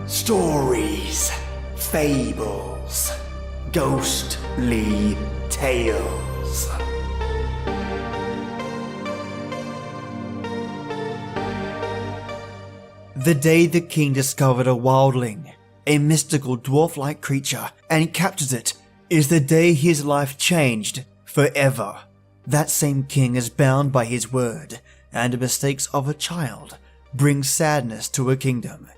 Stories, Fables, Ghostly Tales. The day the king discovered a wildling, a mystical dwarf-like creature, and captured it, is the day his life changed forever. That same king is bound by his word, and the mistakes of a child bring sadness to a kingdom.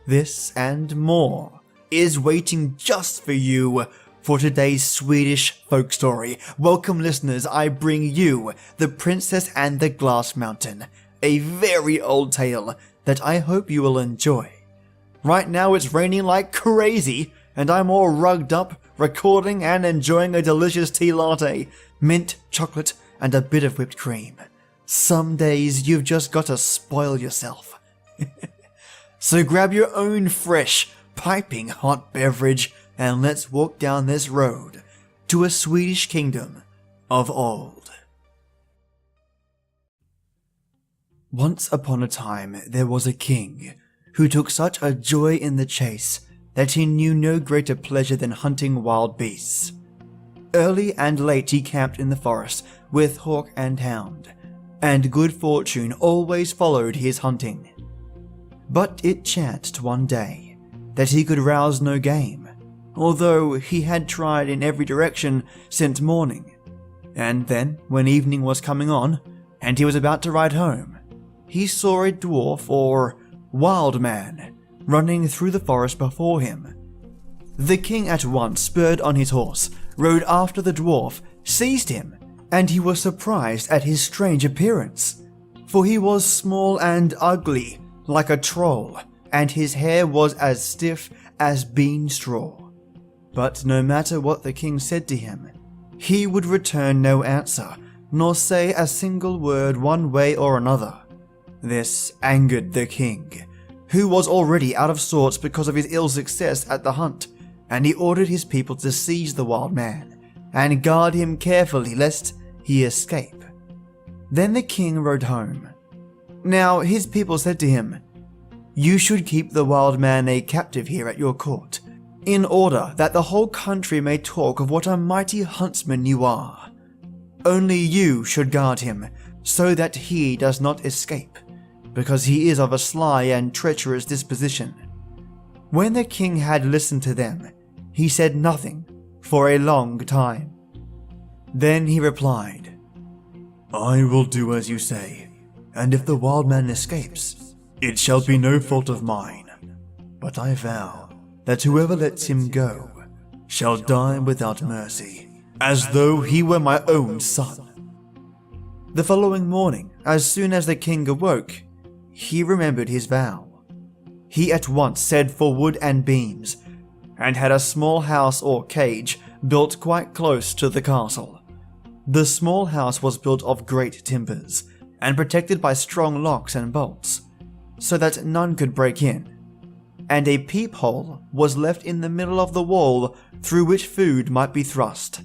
This and more is waiting just for you for today's Swedish folk story. Welcome listeners, I bring you The Princess and the Glass Mountain, a very old tale that I hope you will enjoy. Right now it's raining like crazy, and I'm all rugged up, recording and enjoying a delicious tea latte, mint, chocolate, and a bit of whipped cream. Some days you've just got to spoil yourself. So grab your own fresh, piping hot beverage and let's walk down this road to a Swedish kingdom of old. Once upon a time there was a king who took such a joy in the chase that he knew no greater pleasure than hunting wild beasts. Early and late he camped in the forest with hawk and hound, and good fortune always followed his hunting. But it chanced one day that he could rouse no game, although he had tried in every direction since morning. And then, when evening was coming on, and he was about to ride home, he saw a dwarf or wild man running through the forest before him. The king at once spurred on his horse, rode after the dwarf, seized him, and he was surprised at his strange appearance, for he was small and ugly, like a troll, and his hair was as stiff as bean straw. But no matter what the king said to him, he would return no answer, nor say a single word one way or another. This angered the king, who was already out of sorts because of his ill success at the hunt, and he ordered his people to seize the wild man, and guard him carefully lest he escape. Then the king rode home. Now his people said to him, "You should keep the wild man a captive here at your court, in order that the whole country may talk of what a mighty huntsman you are. Only you should guard him, so that he does not escape, because he is of a sly and treacherous disposition." When the king had listened to them, he said nothing for a long time. Then he replied, "I will do as you say, and if the wild man escapes, it shall be no fault of mine. But I vow that whoever lets him go shall die without mercy, as though he were my own son." The following morning, as soon as the king awoke, he remembered his vow. He at once set for wood and beams, and had a small house or cage built quite close to the castle. The small house was built of great timbers, and protected by strong locks and bolts, so that none could break in, and a peephole was left in the middle of the wall through which food might be thrust.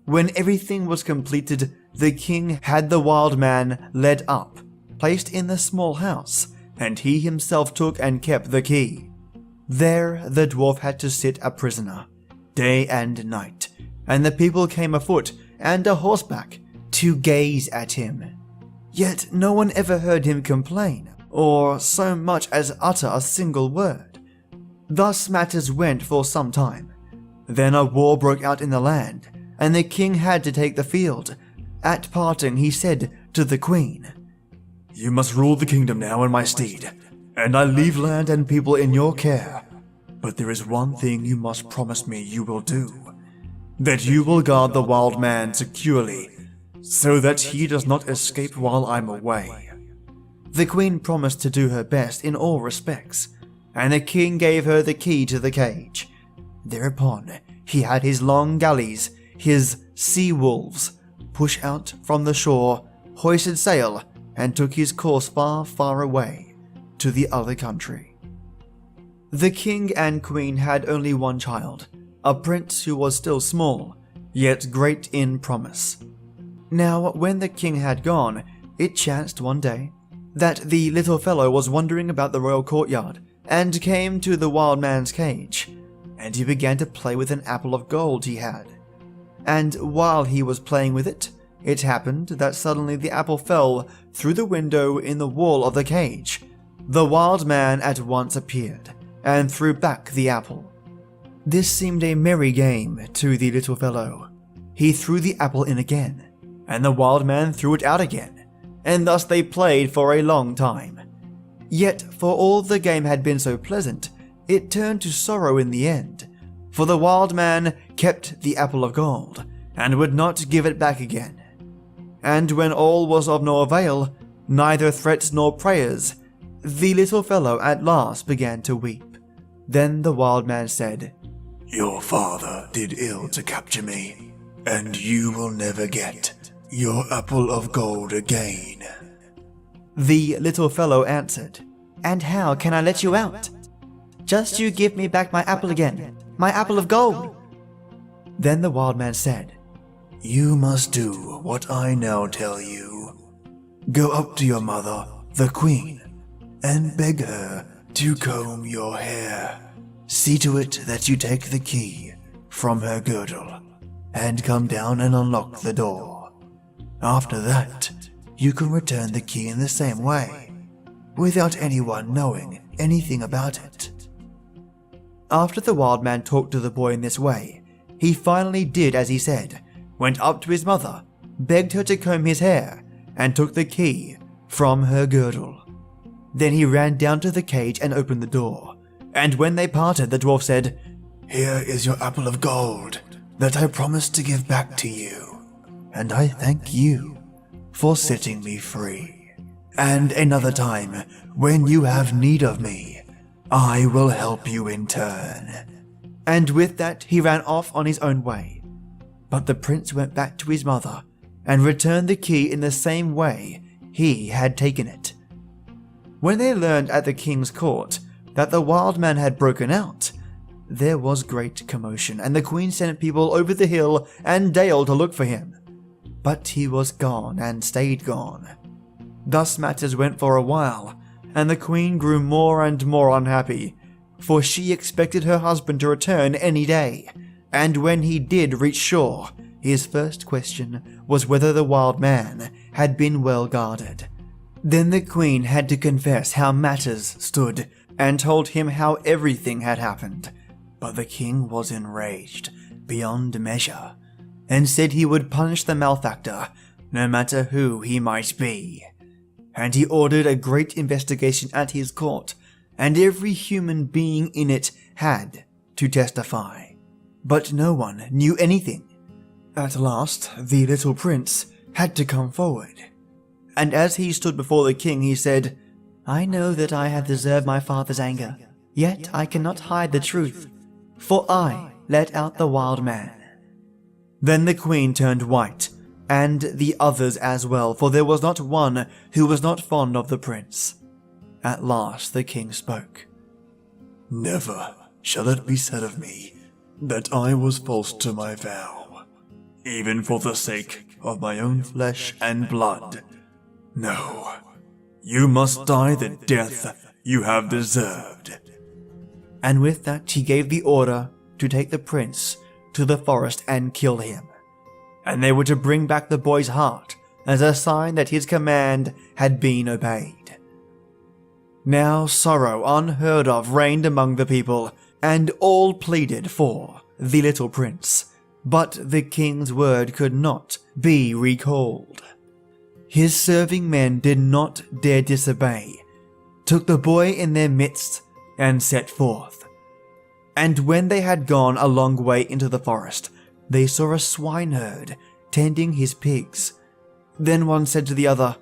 When everything was completed, the king had the wild man led up, placed in the small house, and he himself took and kept the key. There the dwarf had to sit a prisoner, day and night, and the people came afoot and a horseback to gaze at him. Yet no one ever heard him complain, or so much as utter a single word. Thus matters went for some time. Then a war broke out in the land, and the king had to take the field. At parting he said to the queen, "You must rule the kingdom now in my stead, and I leave land and people in your care. But there is one thing you must promise me you will do, that you will guard the wild man securely, so that he does not escape while I'm away." The queen promised to do her best in all respects, and the king gave her the key to the cage. Thereupon he had his long galleys, his sea wolves, push out from the shore, hoisted sail, and took his course far, far away to the other country. The king and queen had only one child, a prince who was still small, yet great in promise. Now, when the king had gone, it chanced one day that the little fellow was wandering about the royal courtyard, and came to the wild man's cage, and he began to play with an apple of gold he had. And while he was playing with it, it happened that suddenly the apple fell through the window in the wall of the cage. The wild man at once appeared, and threw back the apple. This seemed a merry game to the little fellow. He threw the apple in again, and the wild man threw it out again, and thus they played for a long time. Yet, for all the game had been so pleasant, it turned to sorrow in the end, for the wild man kept the apple of gold, and would not give it back again. And when all was of no avail, neither threats nor prayers, the little fellow at last began to weep. Then the wild man said, "Your father did ill to capture me, and you will never get your apple of gold again." The little fellow answered, "And how can I let you out? Just you give me back my apple again, my apple of gold." Then the wild man said, "You must do what I now tell you. Go up to your mother, the queen, and beg her to comb your hair. See to it that you take the key from her girdle, and come down and unlock the door. After that, you can return the key in the same way, without anyone knowing anything about it." After the wild man talked to the boy in this way, he finally did as he said, went up to his mother, begged her to comb his hair, and took the key from her girdle. Then he ran down to the cage and opened the door, and when they parted, the dwarf said, "Here is your apple of gold that I promised to give back to you, and I thank you for setting me free. And another time, when you have need of me, I will help you in turn." And with that he ran off on his own way. But the prince went back to his mother and returned the key in the same way he had taken it. When they learned at the king's court that the wild man had broken out, there was great commotion, and the queen sent people over the hill and dale to look for him. But he was gone and stayed gone. Thus matters went for a while, and the queen grew more and more unhappy, for she expected her husband to return any day, and when he did reach shore, his first question was whether the wild man had been well guarded. Then the queen had to confess how matters stood, and told him how everything had happened. But the king was enraged beyond measure, and said he would punish the malefactor, no matter who he might be. And he ordered a great investigation at his court, and every human being in it had to testify. But no one knew anything. At last, the little prince had to come forward. And as he stood before the king, he said, "I know that I have deserved my father's anger, yet I cannot hide the truth, for I let out the wild man." Then the queen turned white, and the others as well, for there was not one who was not fond of the prince. At last the king spoke. "Never shall it be said of me that I was false to my vow, even for the sake of my own flesh and blood. No, you must die the death you have deserved." And with that he gave the order to take the prince to the forest and kill him. And they were to bring back the boy's heart as a sign that his command had been obeyed. Now sorrow unheard of reigned among the people, and all pleaded for the little prince, but the king's word could not be recalled. His serving men did not dare disobey, took the boy in their midst, and set forth. And when they had gone a long way into the forest, they saw a swineherd tending his pigs. Then one said to the other,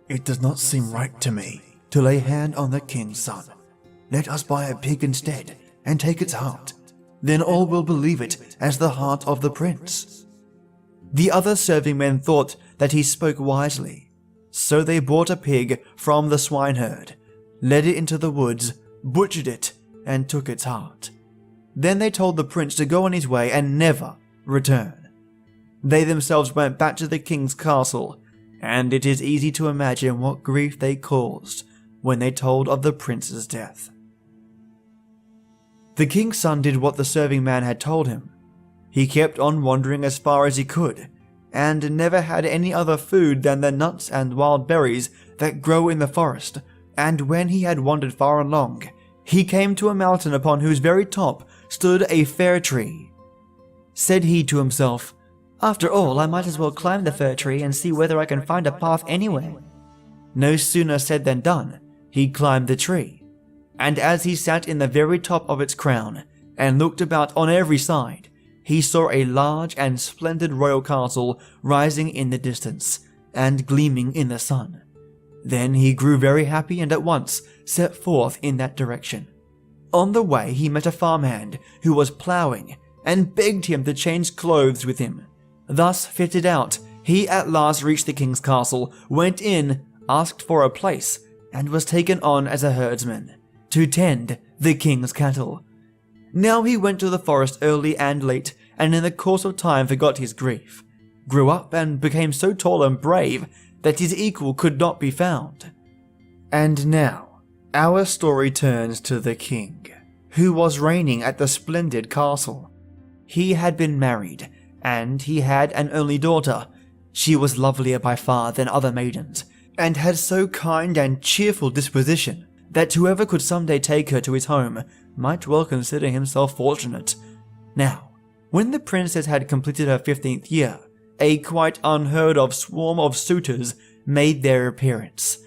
"It does not seem right to me to lay hand on the king's son. Let us buy a pig instead, and take its heart. Then all will believe it as the heart of the prince." The other serving men thought that he spoke wisely, so they bought a pig from the swineherd, led it into the woods, butchered it, and took its heart. Then they told the prince to go on his way and never return. They themselves went back to the king's castle, and it is easy to imagine what grief they caused when they told of the prince's death. The king's son did what the serving man had told him. He kept on wandering as far as he could, and never had any other food than the nuts and wild berries that grow in the forest, and when he had wandered far and long, he came to a mountain upon whose very top stood a fir tree. Said he to himself, "After all, I might as well climb the fir tree and see whether I can find a path anywhere." No sooner said than done. He climbed the tree, and as he sat in the very top of its crown and looked about on every side, he saw a large and splendid royal castle rising in the distance and gleaming in the sun. Then he grew very happy and at once set forth in that direction. On the way he met a farmhand who was ploughing and begged him to change clothes with him. Thus fitted out, he at last reached the king's castle, went in, asked for a place, and was taken on as a herdsman to tend the king's cattle. Now he went to the forest early and late, and in the course of time forgot his grief, grew up and became so tall and brave that his equal could not be found. And now, our story turns to the king, who was reigning at the splendid castle. He had been married, and he had an only daughter. She was lovelier by far than other maidens, and had so kind and cheerful disposition that whoever could someday take her to his home might well consider himself fortunate. Now, when the princess had completed her 15th year, a quite unheard of swarm of suitors made their appearance,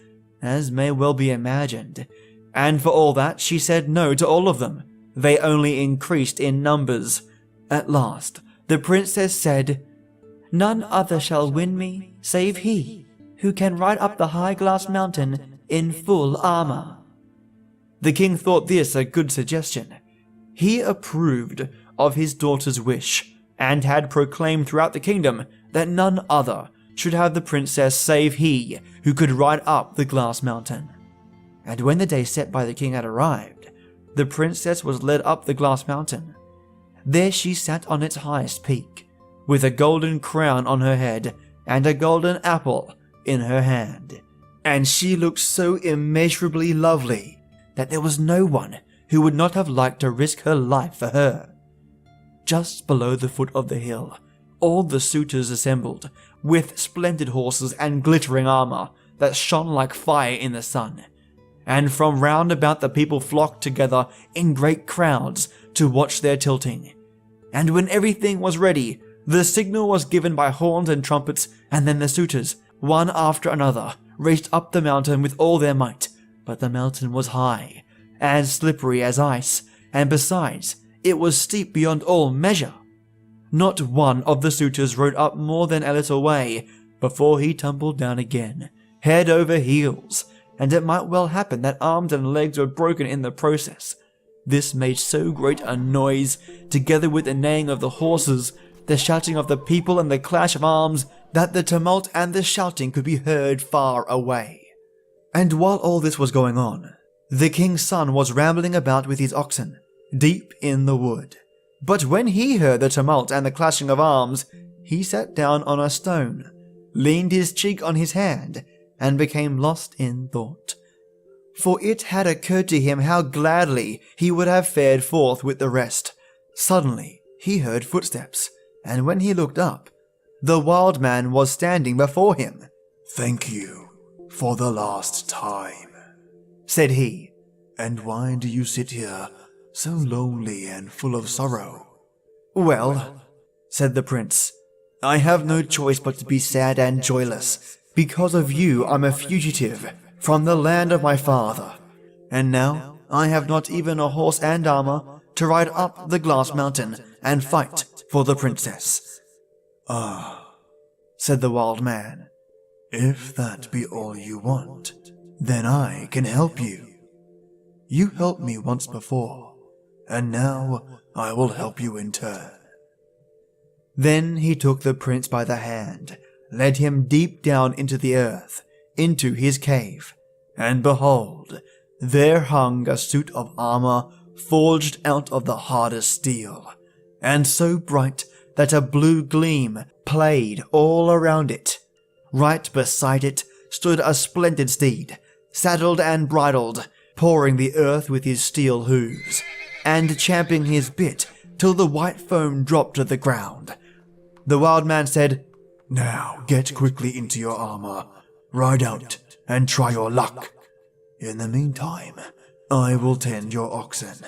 as may well be imagined, and for all that she said no to all of them. They only increased in numbers. At last, the princess said, "None other shall win me save he who can ride up the high glass mountain in full armor." The king thought this a good suggestion. He approved of his daughter's wish, and had proclaimed throughout the kingdom that none other should have the princess save he who could ride up the glass mountain. And when the day set by the king had arrived, the princess was led up the glass mountain. There she sat on its highest peak, with a golden crown on her head and a golden apple in her hand, and she looked so immeasurably lovely that there was no one who would not have liked to risk her life for her. Just below the foot of the hill, all the suitors assembled, with splendid horses and glittering armor that shone like fire in the sun, and from round about the people flocked together in great crowds to watch their tilting. And when everything was ready, the signal was given by horns and trumpets, and then the suitors, one after another, raced up the mountain with all their might. But the mountain was high, and slippery as ice, and besides, it was steep beyond all measure. Not one of the suitors rode up more than a little way before he tumbled down again, head over heels, and it might well happen that arms and legs were broken in the process. This made so great a noise, together with the neighing of the horses, the shouting of the people and the clash of arms, that the tumult and the shouting could be heard far away. And while all this was going on, the king's son was rambling about with his oxen, deep in the wood. But when he heard the tumult and the clashing of arms, he sat down on a stone, leaned his cheek on his hand, and became lost in thought. For it had occurred to him how gladly he would have fared forth with the rest. Suddenly he heard footsteps, and when he looked up, the wild man was standing before him. "Thank you for the last time," said he. "And why do you sit here so lonely and full of sorrow?" "Well," said the prince, "I have no choice but to be sad and joyless. Because of you I'm a fugitive from the land of my father, and now I have not even a horse and armor to ride up the glass mountain and fight for the princess." "Ah," said the wild man, "if that be all you want, then I can help you. You helped me once before, and now I will help you in turn." Then he took the prince by the hand, led him deep down into the earth, into his cave, and behold, there hung a suit of armor forged out of the hardest steel, and so bright that a blue gleam played all around it. Right beside it stood a splendid steed, saddled and bridled, pawing the earth with his steel hooves, and champing his bit till the white foam dropped to the ground. The wild man said, "Now get quickly into your armor, ride out and try your luck. In the meantime, I will tend your oxen."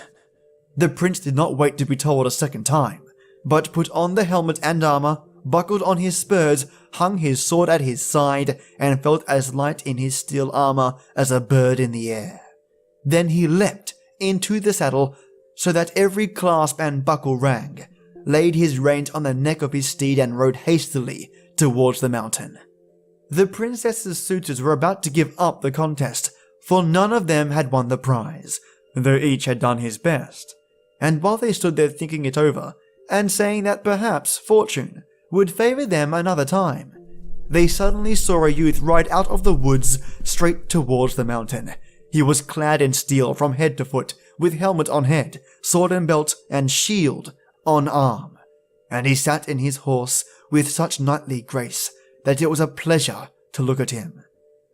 The prince did not wait to be told a second time, but put on the helmet and armor, buckled on his spurs, hung his sword at his side, and felt as light in his steel armor as a bird in the air. Then he leapt into the saddle so that every clasp and buckle rang, laid his reins on the neck of his steed and rode hastily towards the mountain. The princess's suitors were about to give up the contest, for none of them had won the prize, though each had done his best. And while they stood there thinking it over, and saying that perhaps fortune would favor them another time, they suddenly saw a youth ride out of the woods straight towards the mountain. He was clad in steel from head to foot, with helmet on head, sword and belt, and shield on arm. And he sat in his horse with such knightly grace that it was a pleasure to look at him.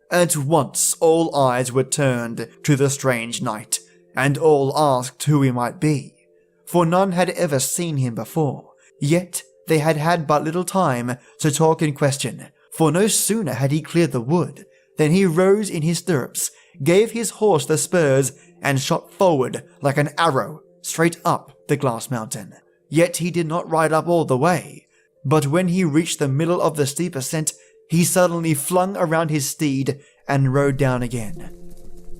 At once all eyes were turned to the strange knight, and all asked who he might be, for none had ever seen him before. Yet they had had but little time to talk and question, for no sooner had he cleared the wood than he rose in his stirrups, gave his horse the spurs, and shot forward like an arrow straight up the glass mountain. Yet he did not ride up all the way, but when he reached the middle of the steep ascent, he suddenly flung around his steed and rode down again,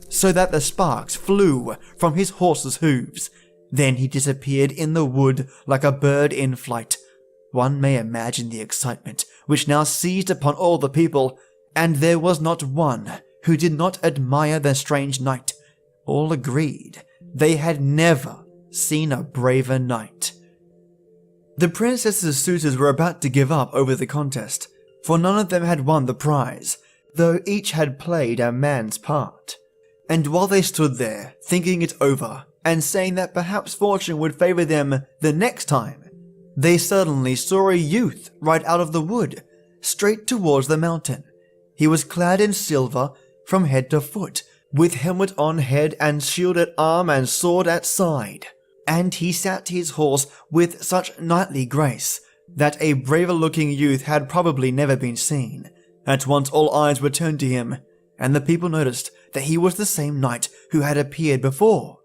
so that the sparks flew from his horse's hooves. Then he disappeared in the wood like a bird in flight. One may imagine the excitement which now seized upon all the people, and there was not one who did not admire the strange knight. All agreed they had never seen a braver knight. The princess's suitors were about to give up over the contest, for none of them had won the prize, though each had played a man's part. And while they stood there, thinking it over, and saying that perhaps fortune would favor them the next time, they suddenly saw a youth ride out of the wood, straight towards the mountain. He was clad in silver from head to foot, with helmet on head and shield at arm and sword at side. And he sat his horse with such knightly grace that a braver-looking youth had probably never been seen. At once all eyes were turned to him, and the people noticed that he was the same knight who had appeared before.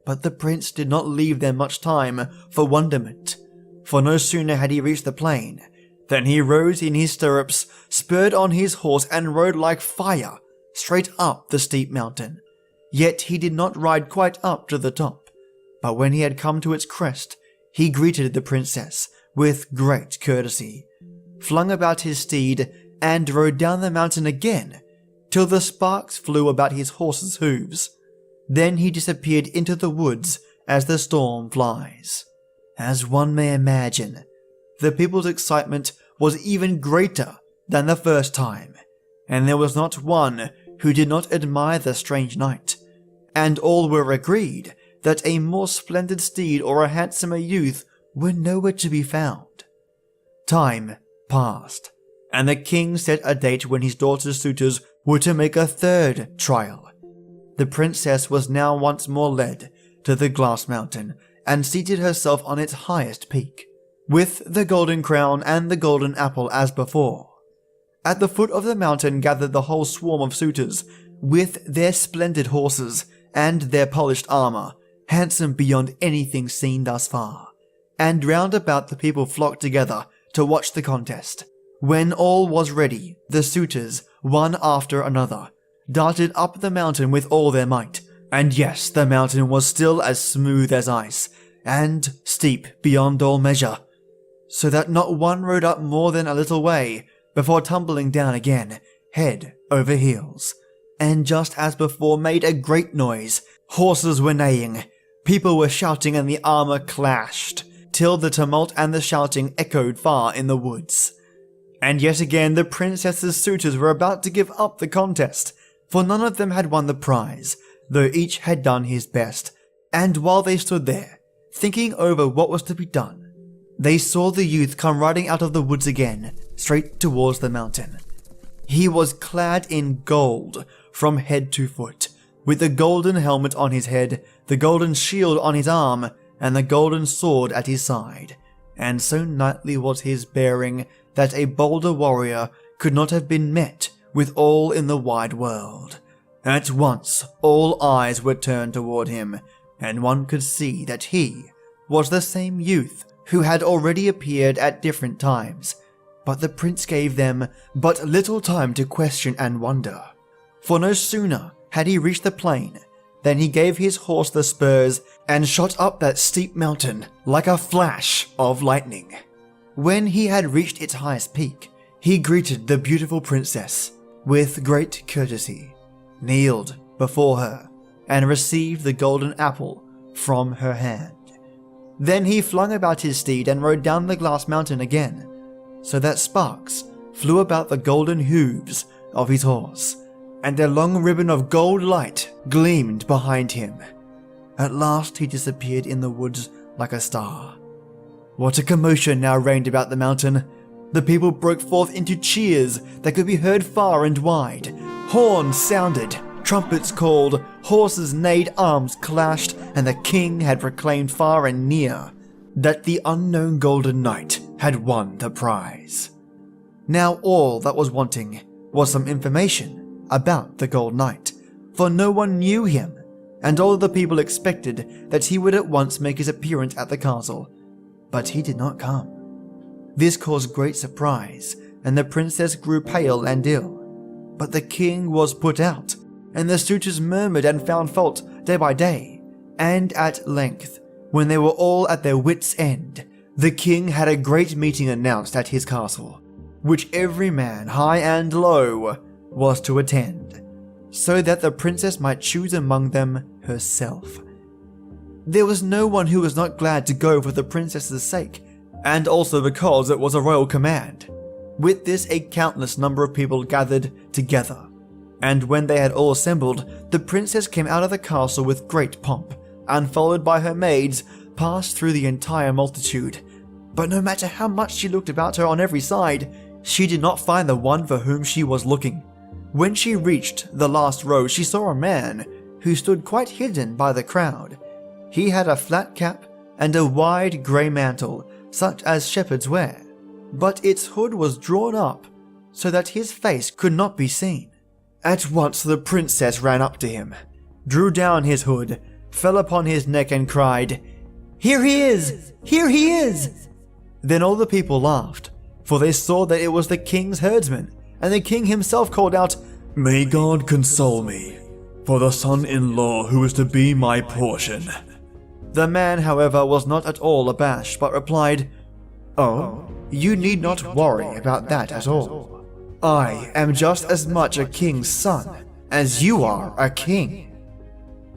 But the prince did not leave them much time for wonderment, for no sooner had he reached the plain than he rose in his stirrups, spurred on his horse, and rode like fire straight up the steep mountain. Yet he did not ride quite up to the top, but when he had come to its crest, he greeted the princess with great courtesy, flung about his steed, and rode down the mountain again till the sparks flew about his horse's hooves. Then he disappeared into the woods as the storm flies. As one may imagine, the people's excitement was even greater than the first time, and there was not one who did not admire the strange knight, and all were agreed that a more splendid steed or a handsomer youth were nowhere to be found. Time passed, and the king set a date when his daughter's suitors were to make a third trial. The princess was now once more led to the glass mountain and seated herself on its highest peak, with the golden crown and the golden apple as before. At the foot of the mountain gathered the whole swarm of suitors, with their splendid horses and their polished armor, handsome beyond anything seen thus far. And round about the people flocked together to watch the contest. When all was ready, the suitors, one after another, darted up the mountain with all their might. And yes, the mountain was still as smooth as ice, and steep beyond all measure, so that not one rode up more than a little way before tumbling down again, head over heels. And just as before made a great noise, horses were neighing, people were shouting, and the armor clashed, till the tumult and the shouting echoed far in the woods. And yet again the princess's suitors were about to give up the contest, for none of them had won the prize, though each had done his best. And while they stood there, thinking over what was to be done, they saw the youth come riding out of the woods again, straight towards the mountain. He was clad in gold from head to foot, with the golden helmet on his head, the golden shield on his arm, and the golden sword at his side. And so knightly was his bearing that a bolder warrior could not have been met with all in the wide world. At once all eyes were turned toward him, and one could see that he was the same youth who had already appeared at different times, but the prince gave them but little time to question and wonder. For no sooner had he reached the plain than he gave his horse the spurs and shot up that steep mountain like a flash of lightning. When he had reached its highest peak, he greeted the beautiful princess with great courtesy, kneeled before her, and received the golden apple from her hand. Then he flung about his steed and rode down the glass mountain again, so that sparks flew about the golden hooves of his horse, and a long ribbon of gold light gleamed behind him. At last he disappeared in the woods like a star. What a commotion now reigned about the mountain! The people broke forth into cheers that could be heard far and wide. Horns sounded, trumpets called, horses neighed, arms clashed, and the king had proclaimed far and near that the unknown golden knight had won the prize. Now all that was wanting was some information about the Gold Knight, for no one knew him, and all the people expected that he would at once make his appearance at the castle, but he did not come. This caused great surprise, and the princess grew pale and ill. But the king was put out, and the suitors murmured and found fault day by day, and at length, when they were all at their wits' end, the king had a great meeting announced at his castle, which every man, high and low, was to attend, so that the princess might choose among them herself. There was no one who was not glad to go for the princess's sake, and also because it was a royal command. With this a countless number of people gathered together, and when they had all assembled, the princess came out of the castle with great pomp, and followed by her maids, passed through the entire multitude. But no matter how much she looked about her on every side, she did not find the one for whom she was looking. When she reached the last row, she saw a man who stood quite hidden by the crowd. He had a flat cap and a wide grey mantle, such as shepherds wear, but its hood was drawn up so that his face could not be seen. At once the princess ran up to him, drew down his hood, fell upon his neck and cried, "Here he is! Here he is!" Then all the people laughed, for they saw that it was the king's herdsman, and the king himself called out, "May God console me for the son-in-law who is to be my portion." The man, however, was not at all abashed, but replied, "Oh, you need not worry about that at all. I am just as much a king's son as you are a king."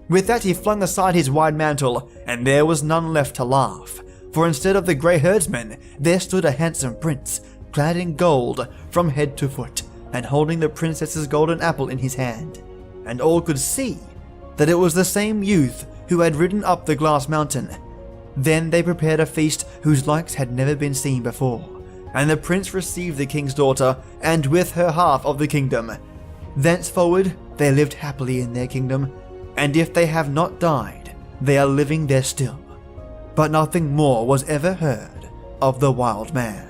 With that he flung aside his wide mantle, and there was none left to laugh, for instead of the grey herdsman, there stood a handsome prince, clad in gold from head to foot, and holding the princess's golden apple in his hand. And all could see that it was the same youth who had ridden up the glass mountain. Then they prepared a feast whose likes had never been seen before, and the prince received the king's daughter, and with her half of the kingdom. Thenceforward they lived happily in their kingdom, and if they have not died, they are living there still. But nothing more was ever heard of the wild man.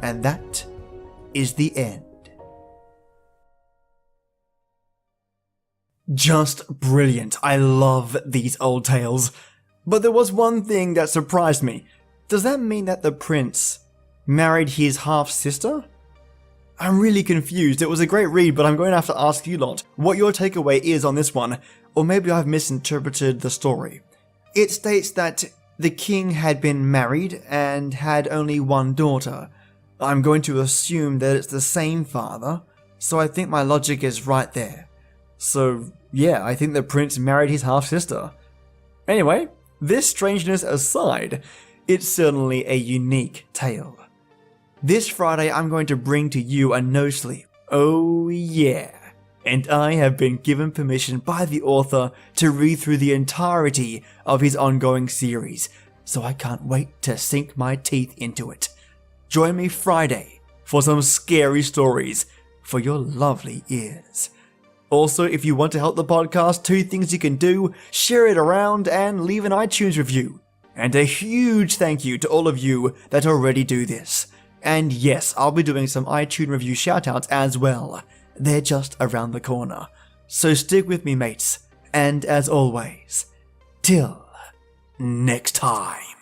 And that is the end. Just brilliant. I love these old tales. But there was one thing that surprised me. Does that mean that the prince married his half-sister? I'm really confused. It was a great read, but I'm going to have to ask you lot what your takeaway is on this one, or maybe I've misinterpreted the story. It states that the king had been married and had only one daughter. I'm going to assume that it's the same father, so I think my logic is right there. So yeah, I think the prince married his half-sister. Anyway, this strangeness aside, it's certainly a unique tale. This Friday I'm going to bring to you a no sleep. Oh yeah. And I have been given permission by the author to read through the entirety of his ongoing series, so I can't wait to sink my teeth into it. Join me Friday for some scary stories for your lovely ears. Also, if you want to help the podcast, 2 things you can do: share it around and leave an iTunes review. And a huge thank you to all of you that already do this. And yes, I'll be doing some iTunes review shoutouts as well. They're just around the corner. So stick with me, mates. And as always, till next time.